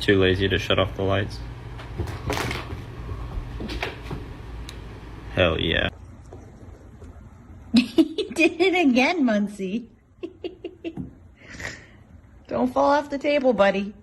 too lazy to shut off the lights? Hell yeah. You did it again, Muncie. Don't fall off the table, buddy.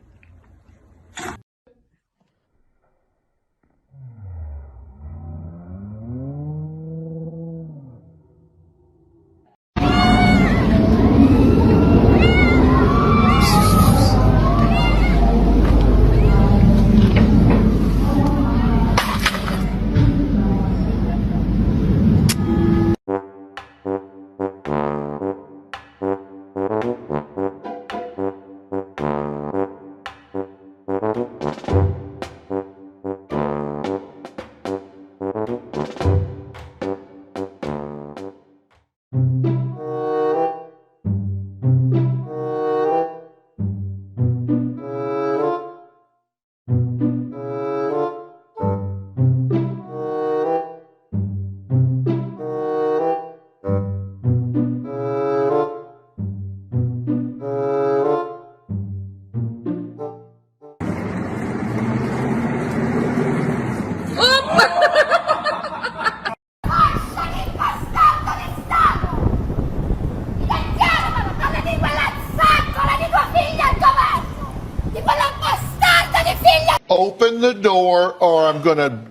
Open the door or I'm gonna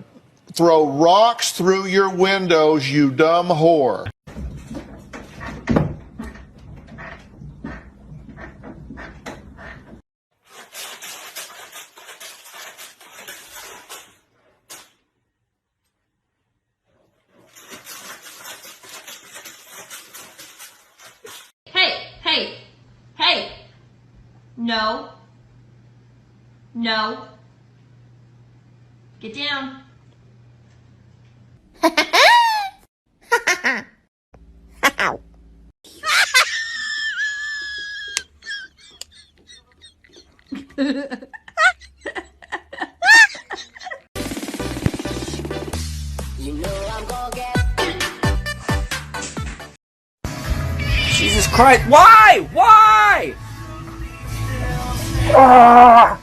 throw rocks through your windows, you dumb whore. Hey! No. No. Get down. You know I'm gonna get. Jesus Christ! Why? Why? Ah!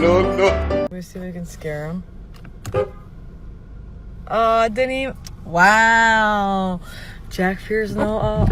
No. Let me see if we can scare him. Oh, it didn't even. Wow. Jack fears no.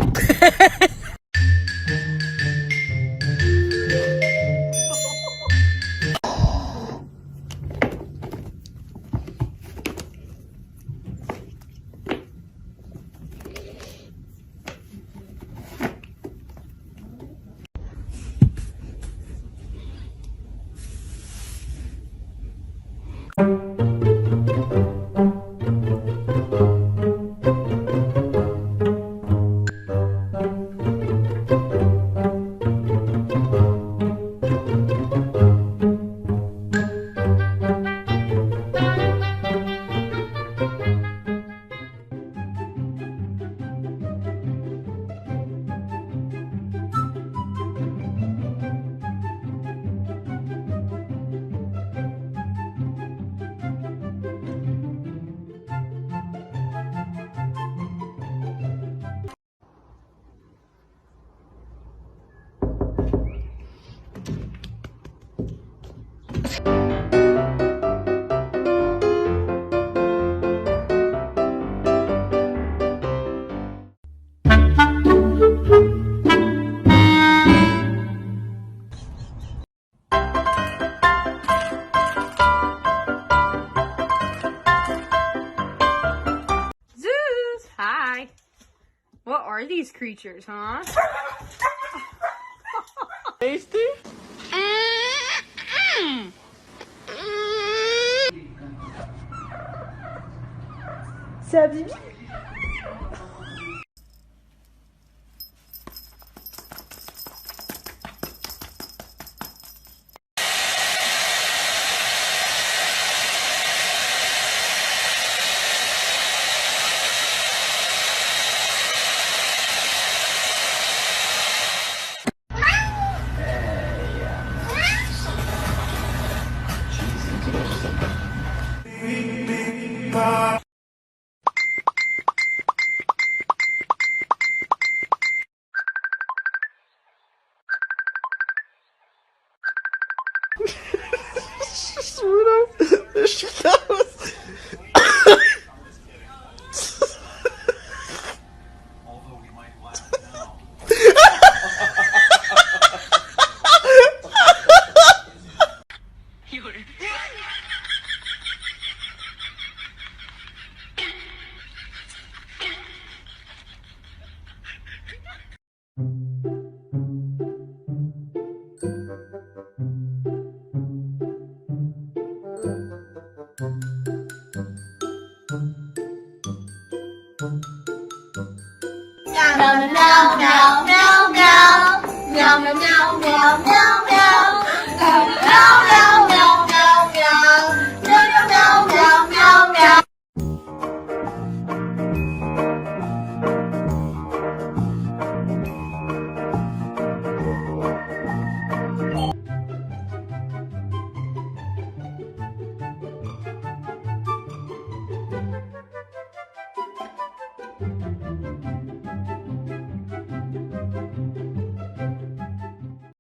Zeus! Hi. What are these creatures, huh? Tasty? Subs. Meow, meow, meow, meow, meow, meow, meow, meow, meow, meow, meow.